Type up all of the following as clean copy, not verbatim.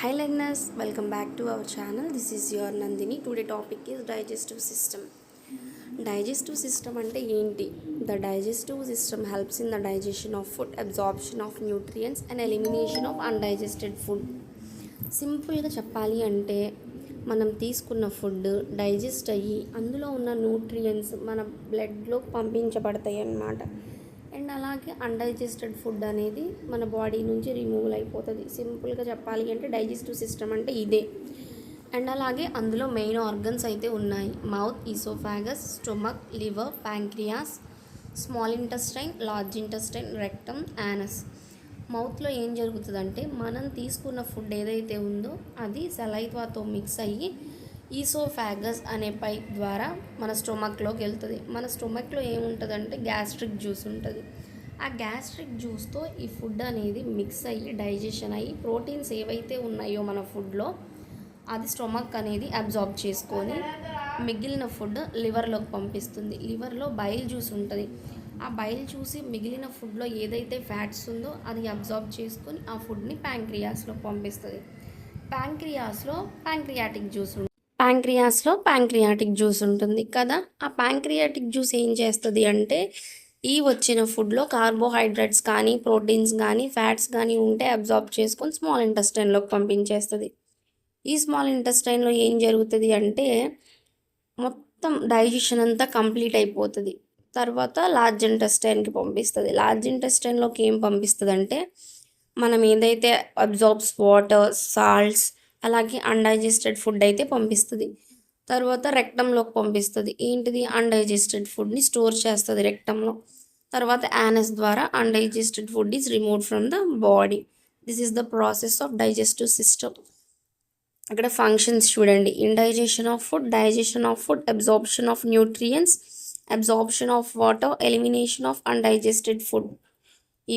Hi learners, welcome back to our channel. This is your Nandini. Today topic is digestive system. Digestive system ante enti? The digestive system helps in the digestion of food, absorption of nutrients and elimination of undigested food. సింపుల్గా చెప్పాలి అంటే మనం తీసుకున్న food digest అయ్యి అందులో ఉన్న nutrients మన బ్లడ్లో పంపించబడతాయి అన్నమాట. అండ్ అలాగే అన్డైజెస్టెడ్ ఫుడ్ అనేది మన బాడీ నుంచి రిమూవల్ అయిపోతుంది. సింపుల్గా చెప్పాలి అంటే డైజెస్టివ్ సిస్టమ్ అంటే ఇదే. అండ్ అలాగే అందులో మెయిన్ ఆర్గన్స్ అయితే ఉన్నాయి. Mouth, oesophagus, stomach, liver, pancreas, small intestine, large intestine, rectum, anus. మౌత్లో ఏం జరుగుతుందంటే మనం తీసుకున్న ఫుడ్ ఏదైతే ఉందో అది సలైవాతో మిక్స్ అయ్యి ఈసోఫాగస్ అనే పైప్ ద్వారా మన స్టొమక్లోకి వెళ్తుంది. మన స్టొమక్లో ఏముంటుందంటే గ్యాస్ట్రిక్ జ్యూస్ ఉంటుంది. ఆ గ్యాస్ట్రిక్ జ్యూస్తో ఈ ఫుడ్ అనేది మిక్స్ అయ్యి డైజెషన్ అయ్యి ప్రోటీన్స్ ఏవైతే ఉన్నాయో మన ఫుడ్లో అది స్టొమక్ అనేది అబ్జార్బ్ చేసుకొని మిగిలిన ఫుడ్ లివర్లోకి పంపిస్తుంది. లివర్లో బైల్ జ్యూస్ ఉంటుంది. ఆ బైల్ చూసి మిగిలిన ఫుడ్లో ఏదైతే ఫ్యాట్స్ ఉందో అది అబ్జార్బ్ చేసుకొని ఆ ఫుడ్ని ప్యాంక్రియాస్లో పంపిస్తుంది. ప్యాంక్రియాస్లో ప్యాంక్రియాటిక్ జ్యూస్ ఉంటుంది కదా. ఆ ప్యాంక్రియాటిక్ జ్యూస్ ఏం చేస్తుంది అంటే ఈ వచ్చిన ఫుడ్లో కార్బోహైడ్రేట్స్ కానీ ప్రోటీన్స్ కానీ ఫ్యాట్స్ కానీ ఉంటే అబ్జార్బ్ చేసుకొని స్మాల్ ఇంటెస్టైన్లోకి పంపించేస్తుంది. ఈ స్మాల్ ఇంటెస్టైన్లో ఏం జరుగుతుంది అంటే మొత్తం డైజెషన్ అంతా కంప్లీట్ అయిపోతుంది. తర్వాత లార్జ్ ఇంటెస్టైన్కి పంపిస్తుంది. లార్జ్ ఇంటెస్టైన్లోకి ఏం పంపిస్తుంది అంటే మనం ఏదైతే అబ్జార్బ్స్ వాటర్, సాల్ట్స్, అలాగే అన్డైజెస్టెడ్ ఫుడ్ అయితే పంపిస్తుంది. తర్వాత రెక్టంలోకి పంపిస్తుంది. ఏంటిది అన్డైజెస్టెడ్ ఫుడ్ని స్టోర్ చేస్తుంది రెక్టంలో. తర్వాత యానస్ ద్వారా undigested food is removed from the body. This is the process of digestive system. అక్కడ ఫంక్షన్స్ చూడండి. Indigestion of food, digestion of food, absorption of nutrients, absorption of water, elimination of undigested food.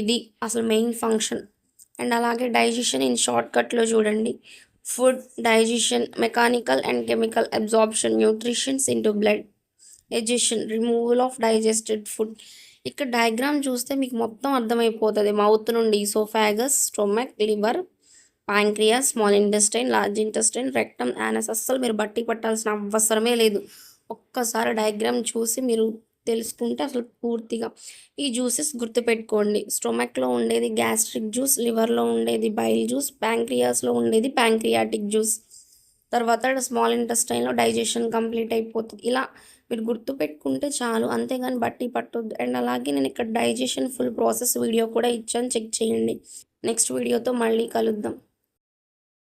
ఇది అసలు main function. And అలాగే digestion in short కట్లో చూడండి. Food digestion, mechanical and chemical absorption, nutritions into blood, egestion, removal of digested food. ఇక్కడ diagram చూస్తే మీకు మొత్తం అర్థమైపోతుంది. మౌత్ నుండి oesophagus, stomach, liver, pancreas, small intestine, large intestine, rectum, anus. అస్సలు మీరు బట్టి పట్టాల్సిన అవసరమే లేదు. ఒక్కసారి డయాగ్రామ్ చూసి మీరు తెలుసుకుంటే అసలు పూర్తిగా ఈ జ్యూసెస్ గుర్తుపెట్టుకోండి. స్టొమక్లో ఉండేది గ్యాస్ట్రిక్ జ్యూస్, లివర్లో ఉండేది బైల్ జ్యూస్, ప్యాంక్రియాస్లో ఉండేది ప్యాంక్రియాటిక్ జ్యూస్. తర్వాత స్మాల్ ఇంటెస్టైన్లో డైజెషన్ కంప్లీట్ అయిపోతుంది. ఇలా మీరు గుర్తుపెట్టుకుంటే చాలు, అంతేగాని బట్టి పట్టొద్దు. అండ్ అలాగే నేను ఇక్కడ డైజెషన్ ఫుల్ ప్రాసెస్ వీడియో కూడా ఇచ్చాను, చెక్ చేయండి. నెక్స్ట్ వీడియోతో మళ్ళీ కలుద్దాం.